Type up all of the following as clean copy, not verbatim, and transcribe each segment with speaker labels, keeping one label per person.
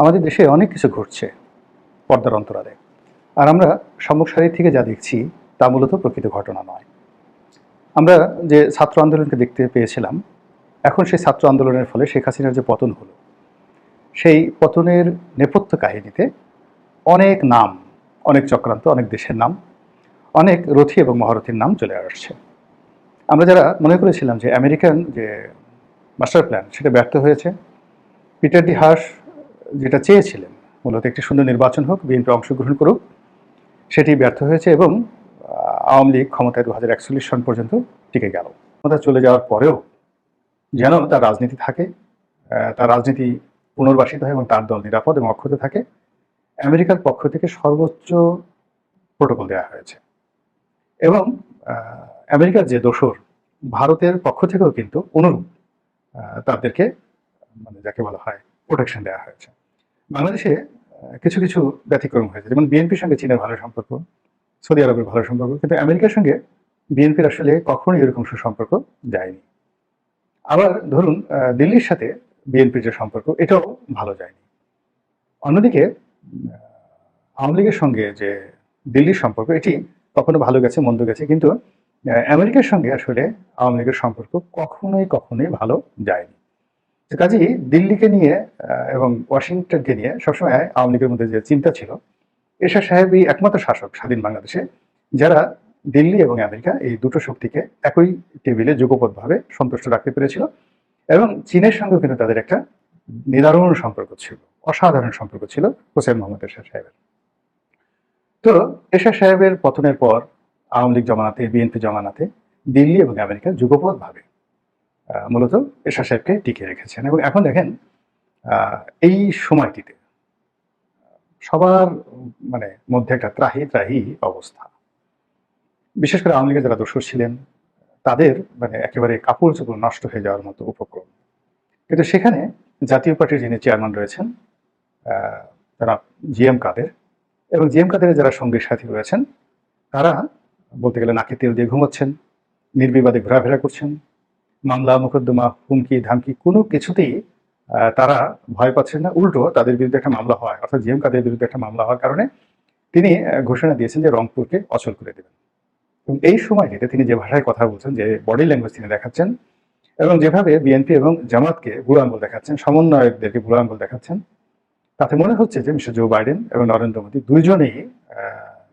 Speaker 1: আমাদের দেশে অনেক কিছু ঘটছে পর্দার অন্তরালে। আর আমরা সম্মুখ সারি থেকে যা দেখছি তা মূলত প্রকৃত ঘটনা নয়। আমরা যে ছাত্র আন্দোলনকে দেখতে পেয়েছিলাম, এখন সেই ছাত্র আন্দোলনের ফলে শেখ হাসিনার যে পতন হলো, সেই পতনের নেপথ্য কাহিনীতে অনেক নাম, অনেক চক্রান্ত, অনেক দেশের নাম, অনেক রথী এবং মহারথীর নাম চলে আসছে। আমরা যারা মনে করেছিলাম যে আমেরিকান যে মাস্টার প্ল্যান সেটা ব্যর্থ হয়েছে, পিটার ডি হাস যেটা চেয়েছিলেন মূলত একটি সুন্দর নির্বাচন হোক, বিএনপি অংশগ্রহণ করুক, সেটি ব্যর্থ হয়েছে এবং আওয়ামী লীগ ক্ষমতায় 2041 সন পর্যন্ত টিকে গেল। ক্ষমতা চলে যাওয়ার পরেও যেন তার রাজনীতি থাকে, তার রাজনীতি পুনর্বাসিত হয় এবং তার দল নিরাপদ এবং অক্ষত থাকে, আমেরিকার পক্ষ থেকে সর্বোচ্চ প্রোটোকল দেওয়া হয়েছে। এবং আমেরিকার যে দোসর ভারতের পক্ষ থেকেও কিন্তু অনুরূপ তাদেরকে মানে যাকে বলা হয় প্রোটেকশন দেওয়া হয়েছে। বাংলাদেশে কিছু কিছু ব্যতিক্রম হয়েছে, যেমন বিএনপির সঙ্গে চীনের ভালো সম্পর্ক, সৌদি আরবের ভালো সম্পর্ক, কিন্তু আমেরিকার সঙ্গে বিএনপির আসলে কখনোই এরকম সুসম্পর্ক যায়নি। আবার ধরুন দিল্লির সাথে বিএনপির যে সম্পর্ক এটাও ভালো যায়নি। অন্যদিকে আওয়ামী লীগের সঙ্গে যে দিল্লির সম্পর্ক এটি কখনো ভালো গেছে মন্দ গেছে, কিন্তু আমেরিকার সঙ্গে আসলে আওয়ামী লীগের সম্পর্ক কখনোই ভালো যায়নি। কাজেই দিল্লিকে নিয়ে এবং ওয়াশিংটনকে নিয়ে সবসময় আওয়ামী লীগের মধ্যে যে চিন্তা ছিল, এরশাদ সাহেবই একমাত্র শাসক স্বাধীন বাংলাদেশে যারা দিল্লি এবং আমেরিকা এই দুটো শক্তিকে একই টেবিলে যুগপৎভাবে সন্তুষ্ট রাখতে পেরেছিল। এবং চীনের সঙ্গেও কিন্তু তাদের একটা নিদারুণ সম্পর্ক ছিল, অসাধারণ সম্পর্ক ছিল হোসেন মোহাম্মদ এরশাদ সাহেবের। তো এরশাদ সাহেবের পতনের পর আওয়ামী লীগ জমানাতে, বিএনপি জমানাতে দিল্লি এবং আমেরিকা যুগপৎভাবে মূলত এরশাদ সাহেবকে টিকিয়ে রেখেছেন। এবং এখন দেখেন এই সময়টিতে সবার মানে মধ্যে একটা ত্রাহি ত্রাহি অবস্থা। বিশেষ করে আওয়ামী লীগের যারা দোসর ছিলেন তাদের মানে একেবারে কাপড় চোপড় নষ্ট হয়ে যাওয়ার মতো উপক্রম। কিন্তু সেখানে জাতীয় পার্টির যিনি চেয়ারম্যান রয়েছেন তারা জিএম কাদের, এবং জিএম কাদের যারা সঙ্গী সাথী রয়েছেন তারা বলতে গেলে নাকে তেল দিয়ে ঘুমোচ্ছেন, নির্বিবাদে ঘোরাফেরা করছেন, মামলা মোকদ্দমা হুমকি ধামকি কোনো কিছুতেই তারা ভয় পাচ্ছেন না। উল্টো তাদের বিরুদ্ধে একটা মামলা হয়, অর্থাৎ জিএম কাদের বিরুদ্ধে একটা মামলা হওয়ার কারণে তিনি ঘোষণা দিয়েছেন যে রংপুরকে অচল করে দেবেন। এবং এই সময়টিতে তিনি যে ভাষায় কথা বলছেন, যে বডি ল্যাঙ্গুয়েজ তিনি দেখাচ্ছেন, এবং যেভাবে বিএনপি এবং জামাতকে বুড়ো আঙ্গুল দেখাচ্ছেন, সমন্বয়কদেরকে বুড়ো আঙ্গুল দেখাচ্ছেন, তাতে মনে হচ্ছে যে মিস্টার জো বাইডেন এবং নরেন্দ্র মোদী দুইজনেই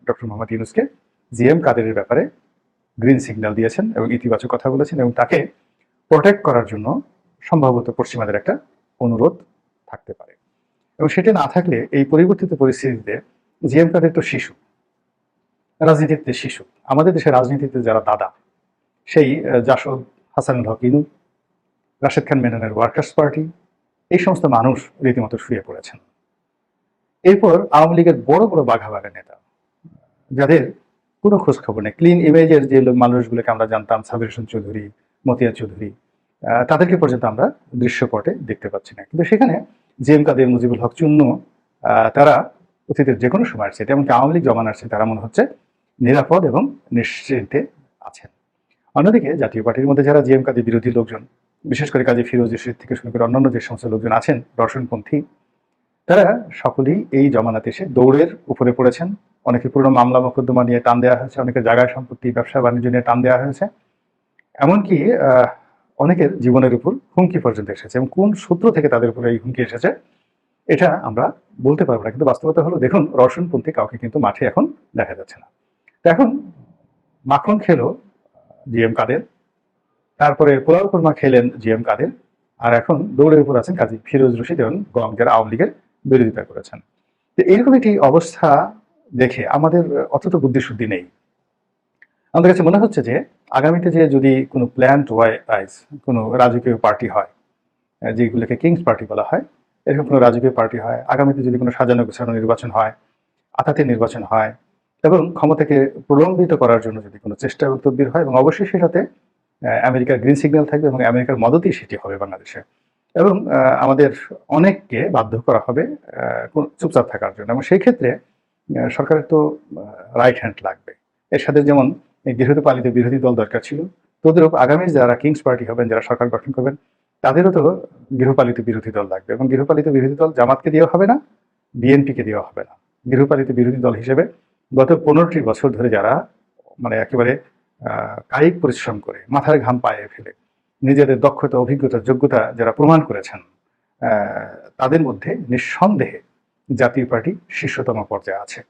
Speaker 1: ডক্টর মোহাম্মদ ইউনূসকে জিএম কাদেরের ব্যাপারে গ্রিন সিগন্যাল দিয়েছেন এবং ইতিবাচক কথা বলেছেন, এবং তাকে প্রোটেক্ট করার জন্য সম্ভবত পশ্চিমাদের একটা অনুরোধ থাকতে পারে। এবং সেটা না থাকলে এই পরিবর্তিত পরিস্থিতিতে জিএম কাদের তো শিশু, রাজনীতিতে শিশু। আমাদের দেশের রাজনীতিতে যারা দাদা, সেই জাসদ, হাসানুল হক ইনু, রাশেদ খান মেননের ওয়ার্কার্স পার্টি, এই সমস্ত মানুষ রীতিমতো শুয়ে পড়েছেন। এরপর আওয়ামী লীগের বড় বড় বাঘা বাঘা নেতা যাদের কোনো খোঁজ খবর নেই, ক্লিন ইমেজের যে মানুষগুলোকে আমরা জানতাম, সাবির হোসেন চৌধুরী, মতিয়া চৌধুরী, তাদেরকে পর্যন্ত আমরা দৃশ্যপটে দেখতে পাচ্ছি না। কিন্তু সেখানে জিএম কাদের, মুজিবুল হক চুন্নু, তারা অতীতের যে কোনো সময় আসছে, এমনকি আওয়ামী লীগ জমান আসছে, তারা মনে হচ্ছে নিরাপদ এবং নিশ্চিন্তে আছেন। অন্যদিকে জাতীয় পার্টির মধ্যে যারা জিএম কাদের বিরোধী লোকজন, বিশেষ করে কাজী ফিরোজ রশিদ থেকে শুরু করে অন্যান্য যে সমস্ত লোকজন আছেন দর্শনপন্থী, তারা সকলেই এই জমানাতে এসে দৌড়ের উপরে পড়েছেন। অনেকে পুরনো মামলা মোকদ্দমা নিয়ে টান দেওয়া হয়েছে, অনেকের জায়গায় সম্পত্তি, ব্যবসা বাণিজ্য নিয়ে টান দেওয়া হয়েছে, এমনকি অনেকের জীবনের উপর হুমকি পর্যন্ত এসেছে। এবং কোন সূত্র থেকে তাদের উপরে এই হুমকি এসেছে এটা আমরা বলতে পারবো না, কিন্তু বাস্তবতা হলো দেখুন রওশনপন্থী কাউকে কিন্তু মাঠে এখন দেখা যাচ্ছে না। তো এখন মাখন খেলো জিএম কাদের, তারপরে পোলাও কোরমা খেলেন জিএম কাদের, আর এখন দৌড়ের উপর আছেন কাজী ফিরোজ রশিদ এবং গম, যারা আওয়ামী লীগের বিরোধিতা করেছেন। তো এরকম একটি অবস্থা দেখে আমাদের অত বুদ্ধিশুদ্ধি নেই। আমাদের কাছে মনে হচ্ছে যে আগামীতে যে যদি কোনো প্ল্যান্ড ওয়াইজ কোনো রাজকীয় পার্টি হয়, যেগুলোকে কিংস পার্টি বলা হয়, এরকম কোনো রাজকীয় পার্টি হয়, আগামীতে যদি কোনো সাজানো গোছানো নির্বাচন হয়, আতাতে নির্বাচন হয়, এবং ক্ষমতাকে প্রলম্বিত করার জন্য যদি কোনো চেষ্টা এবং তদবির হয়, এবং অবশ্যই সেটাতে আমেরিকার গ্রিন সিগন্যাল থাকবে এবং আমেরিকার মদতেই সেটি হবে বাংলাদেশে, এবং আমাদের অনেককে বাধ্য করা হবে চুপচাপ থাকার জন্য। এবং সেই ক্ষেত্রে সরকারের তো রাইট হ্যান্ড লাগবে। এর সাথে যেমন গৃহীত পালিত বিরোধী দল দরকার ছিল, তোদেরও আগামী যারা কিংস পার্টি হবেন, যারা সরকার গঠন করবেন, তাদেরও তো গৃহপালিত বিরোধী দল লাগবে, এবং গৃহপালিত বিরোধী দল জামাতকে দেওয়া হবে না, বিএনপিকে দেওয়া হবে না। গৃহপালিত বিরোধী দল হিসেবে গত 15টি বছর ধরে যারা মানে একেবারে কায়িক পরিশ্রম করে মাথার ঘাম পায়ে ফেলে নিজেদের দক্ষতা, অভিজ্ঞতা, যোগ্যতা যারা প্রমাণ করেছেন, তাদের মধ্যে নিঃসন্দেহে জাতীয় পার্টি শীর্ষতম পর্যায়ে আছে।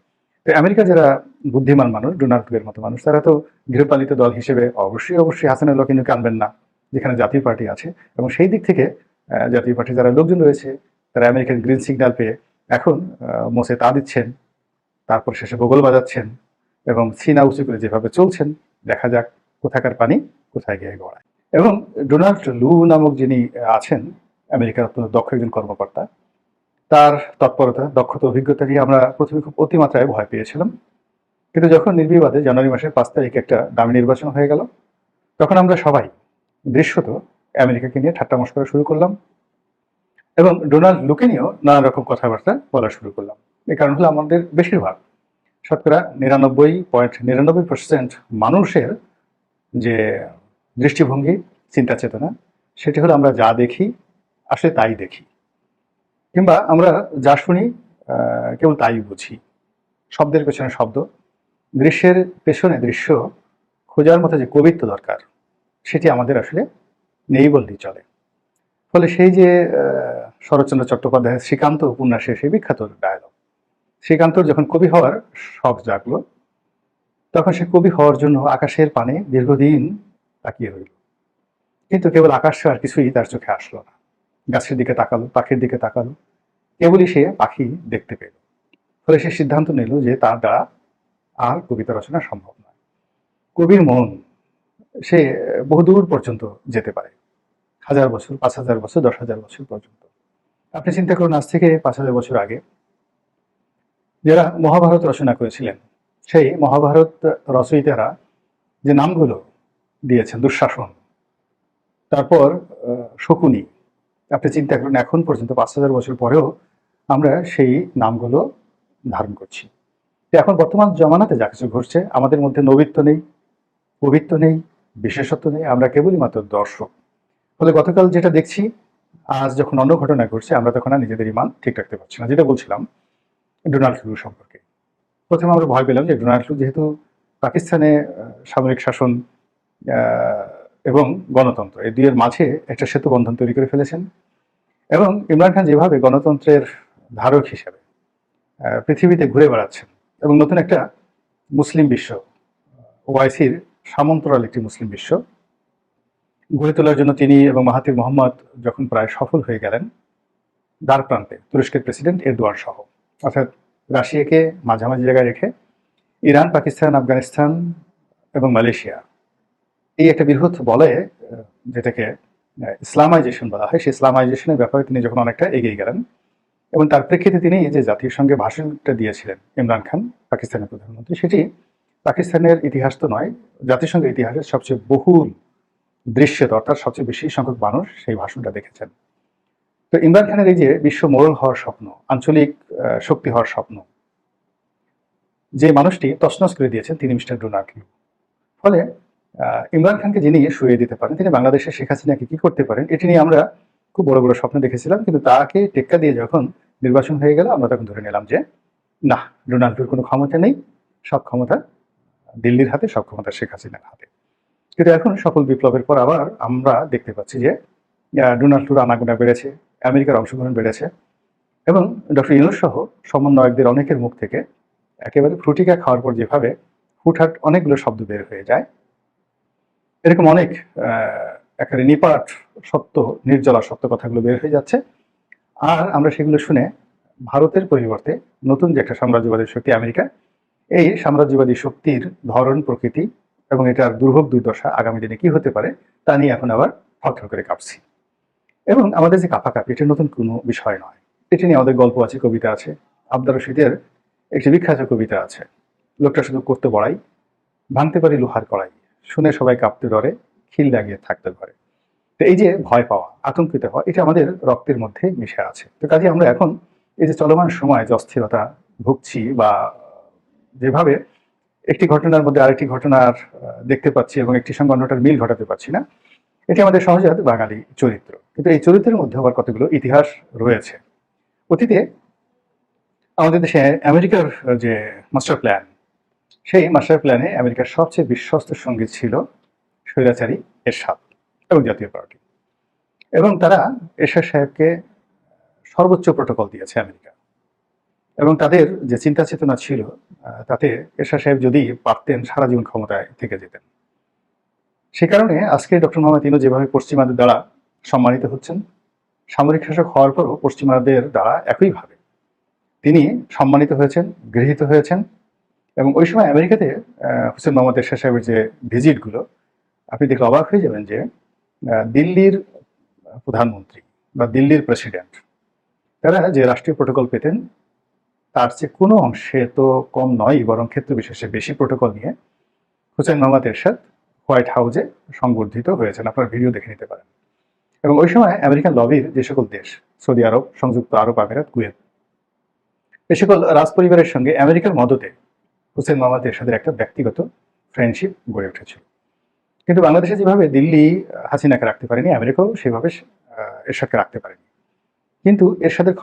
Speaker 1: তো আমেরিকা যারা বুদ্ধিমান মানুষ, ডোনাল্ড ট্রাম্পের মতো মানুষ, তারা তো গৃহপালিত দল হিসেবে অবশ্যই হাসানুল্লাহ কিন্তু আনবেন না, যেখানে জাতীয় পার্টি আছে। এবং সেই দিক থেকে জাতীয় পার্টি যারা লোকজন রয়েছে, তারা আমেরিকান গ্রিন সিগন্যাল পেয়ে এখন মোসে তা দিচ্ছেন, তারপর শেষে বগল বাজাচ্ছেন এবং সিনা উঁচু করে যেভাবে চলছেন, দেখা যাক কোথাকার পানি কোথায় গিয়ে গড়ায়। এবং ডোনাল্ড লু নামক যিনি আছেন আমেরিকার অত্যন্ত দক্ষ একজন কর্মকর্তা, তার তৎপরতা, দক্ষতা, অভিজ্ঞতা নিয়ে আমরা প্রথমে খুব অতিমাত্রায় ভয় পেয়েছিলাম। কিন্তু যখন নির্বিবাদে জানুয়ারি মাসের 5 তারিখে একটা দামি নির্বাচন হয়ে গেল, তখন আমরা সবাই দৃশ্যত আমেরিকাকে নিয়ে ঠাট্টা মশকরা শুরু করলাম এবং ডোনাল্ড লুকে নিয়েও নানা রকম কথাবার্তা বলা শুরু করলাম। এই কারণ হলো আমাদের বেশিরভাগ, শতকরা 99.99% মানুষের যে দৃষ্টিভঙ্গি, চিন্তা চেতনা, সেটি হলো আমরা যা দেখি আসলে তাই দেখি, কিংবা আমরা যা শুনি কেবল তাই বুঝি। শব্দের পেছনে শব্দ, দৃশ্যের পেছনে দৃশ্য খোঁজার মতো যে কবিত্ব দরকার, সেটি আমাদের আসলে নেই বললেই চলে। ফলে সেই যে শরৎচন্দ্র চট্টোপাধ্যায়ের শ্রীকান্ত উপন্যাসে সেই বিখ্যাত ডায়লগ, শ্রীকান্তর যখন কবি হওয়ার শখ জাগলো, তখন সে কবি হওয়ার জন্য আকাশের পানে দীর্ঘদিন তাকিয়ে রইল, কিন্তু কেবল আকাশ আর কিছুই তার চোখে আসলো না। গাছের দিকে তাকালো, পাখির দিকে তাকালো, কেবলই সে পাখি দেখতে পেল। ফলে সে সিদ্ধান্ত নিল যে তার দ্বারা আর কবিতা রচনা সম্ভব নয়। কবির মন সে বহুদূর পর্যন্ত যেতে পারে, 1000 বছর, 5000 বছর, 10,000 বছর পর্যন্ত। আপনি চিন্তা করুন, আজ থেকে 5000 বছর আগে যারা মহাভারত রচনা করেছিলেন, সেই মহাভারত রচয়িতারা যে নামগুলো দিয়েছেন, দুঃশাসন, তারপর শকুনি, আপনি চিন্তা করুন এখন পর্যন্ত 5000 বছর পরেও আমরা সেই নামগুলো ধারণ করছি। এখন বর্তমান জমানাতে যা কিছু ঘটছে, আমাদের মধ্যে নবীত্ব নেই, কবিত্ব নেই, বিশেষত্ব নেই, আমরা কেবলই মাত্র দর্শক। ফলে গতকাল যেটা দেখছি, আজ যখন অন্য ঘটনা ঘটছে, আমরা তখন আর নিজেদের ইমান ঠিক রাখতে পারছি না। যেটা বলছিলাম ডোনাল্ড ট্রাম্প সম্পর্কে, প্রথমে আমরা ভয় পেলাম যে ডোনাল্ড ট্রাম্প যেহেতু পাকিস্তানে সামরিক শাসন এবং গণতন্ত্র এই দুইয়ের মাঝে একটা সেতু বন্ধন তৈরি করে ফেলেছেন, এবং ইমরান খান যেভাবে গণতন্ত্রের ধারক হিসেবে পৃথিবীতে ঘুরে বেড়াচ্ছেন এবং নতুন একটা মুসলিম বিশ্ব, ওআইসির সমান্তরাল একটি মুসলিম বিশ্ব গড়ে তোলার জন্য তিনি এবং মাহাথির মোহাম্মদ যখন প্রায় সফল হয়ে গেলেন দ্বার প্রান্তে, তুরস্কের প্রেসিডেন্ট এরদোয়ান সহ, অর্থাৎ রাশিয়াকে মাঝামাঝি জায়গায় রেখে ইরান, পাকিস্তান, আফগানিস্তান এবং মালয়েশিয়া, এই একটা বৃহৎ বলয়ে, যেটাকে ইসলামাইজেশন বলা হয়, সেই ইসলামাইজেশনের ব্যাপারে তিনি যখন অনেকটা এগিয়ে গেলেন, এবং তার প্রেক্ষিতে তিনি যে জাতিসংঘে ভাষণটা দিয়েছিলেন ইমরান খান, পাকিস্তানের প্রধানমন্ত্রী, সেটি পাকিস্তানের ইতিহাস তো নয়, জাতিসংঘের ইতিহাসের সবচেয়ে বহুল দৃশ্যত, অর্থাৎ সবচেয়ে বেশি সংখ্যক মানুষ সেই ভাষণটা দেখেছেন। তো ইমরান খানের এই যে বিশ্ব মোড়ল হওয়ার স্বপ্ন, আঞ্চলিক শক্তি হওয়ার স্বপ্ন, যে মানুষটি তছনছ করে দিয়েছেন তিনি মিস্টার ডোনাল্ড ট্রাম্প। ফলে ইমরান খানকে যিনি শুয়ে দিতে পারেন, তিনি বাংলাদেশের শেখ হাসিনাকে কি করতে পারেন, এটি নিয়ে আমরা খুব বড় বড় স্বপ্ন দেখেছিলাম। কিন্তু তাকে টেক্কা দিয়ে যখন নির্বাচন হয়ে গেল, আমরা তখন ধরে নিলাম যে না, ডোনাল্ড ট্রাম্পের কোনো ক্ষমতা নেই, সব ক্ষমতা দিল্লির হাতে, সব ক্ষমতা শেখ হাসিনার হাতে। কিন্তু এখন সফল বিপ্লবের পর আবার আমরা দেখতে পাচ্ছি যে ডোনাল্ড ট্রাম্প আনাগোনা বেড়েছে, আমেরিকার অংশগ্রহণ বেড়েছে, এবং ডক্টর ইউনূস সহ সমন্বয়কদের অনেকের মুখ থেকে একেবারে ফ্রুটিকা খাওয়ার পর যেভাবে হুটহাট অনেকগুলো শব্দ বের হয়ে যায়, এরকম অনেক একেবারে নিপাট সত্য, নির্জলা সত্য কথাগুলো বের হয়ে যাচ্ছে। আর আমরা সেগুলো শুনে ভারতের পরিবর্তে নতুন যে একটা সাম্রাজ্যবাদী শক্তি আমেরিকা, এই সাম্রাজ্যবাদী শক্তির ধরন, প্রকৃতি এবং এটার দুর্ভোগ দুর্দশা আগামী দিনে কি হতে পারে তা নিয়ে এখন আবার থরথর করে কাঁপছি। এবং আমাদের যে কাঁপাকাঁপি, এটা নতুন কোনো বিষয় নয়, এটি নিয়ে আমাদের গল্প আছে, কবিতা আছে। আবদার রশিদের একটি বিখ্যাত কবিতা আছে, লোকটা শুধু করতে বড়াই, ভাঙতে পারি লোহার কড়াই, শুনে সবাই কাঁপতে ডরে, খিল লাগিয়ে থাকতে পারে। তো এই যে ভয় পাওয়া, আতঙ্কিত হওয়া, এটা আমাদের রক্তের মধ্যে মিশে আছে। তো কাজে আমরা এখন এই যে চলমান সময় যে অস্থিরতা ভুগছি, বা যেভাবে একটি ঘটনার মধ্যে আরেকটি ঘটনার দেখতে পাচ্ছি এবং একটি সঙ্গে অন্যটার মিল ঘটাতে পারছি না, এটি আমাদের সহজাত বাঙালি চরিত্র। কিন্তু এই চরিত্রের মধ্যে আবার কতগুলো ইতিহাস রয়েছে। অতীতে আমাদের দেশে আমেরিকার যে মাস্টার প্ল্যান, সেই মাস্টার প্ল্যানে আমেরিকার সবচেয়ে বিশ্বস্ত সঙ্গী ছিল স্বৈরাচারী এরশাদ এবং জাতীয় পার্টি। এবং তারা এরশাদ সাহেবকে সর্বোচ্চ প্রোটোকল দিয়েছে আমেরিকা। এবং তাদের যে চিন্তা চেতনা ছিল, তাতে এরশাদ সাহেব যদি পারতেন সারা জীবন ক্ষমতায় থেকে যেতেন। সে কারণে আজকে ডক্টর মোহাম্মদ ইউনূস যেভাবে পশ্চিমাদের দ্বারা সম্মানিত হচ্ছেন, সামরিক শাসক হওয়ার পরও পশ্চিমাদের দ্বারা একইভাবে তিনি সম্মানিত হয়েছেন, গৃহীত হয়েছেন। এবং ওই সময় আমেরিকাতে হোসেন মোহাম্মদ এরশাদ সাহেবের যে ভিজিটগুলো, আপনি দেখলে অবাক হয়ে যাবেন যে দিল্লির প্রধানমন্ত্রী বা দিল্লির প্রেসিডেন্ট, তারা যে রাষ্ট্রীয় প্রোটোকল পেতেন তার চেয়ে কোনো অংশে তো কম নয়, বরং ক্ষেত্র বিশেষে বেশি প্রোটোকল নিয়ে হোসেন মোহাম্মদ এরশাদ হোয়াইট হাউসে সংবর্ধিত হয়েছেন। আপনারা ভিডিও দেখে নিতে পারেন। এবং ওই সময় আমেরিকান লবির যে সকল দেশ, সৌদি আরব, সংযুক্ত আরব আমিরাত, কুয়েত, এ সকল রাজ পরিবারের সঙ্গে আমেরিকার মদতে হোসেন মোহাম্মদ এরশাদের একটা ব্যক্তিগত ফ্রেন্ডশিপ গড়ে উঠেছিল। কিন্তু বাংলাদেশে যেভাবে দিল্লি হাসিনাকে রাখতে পারেনি, আমেরিকাও সেভাবে এরশাদকে রাখতে পারেনি। কিন্তু এরশাদের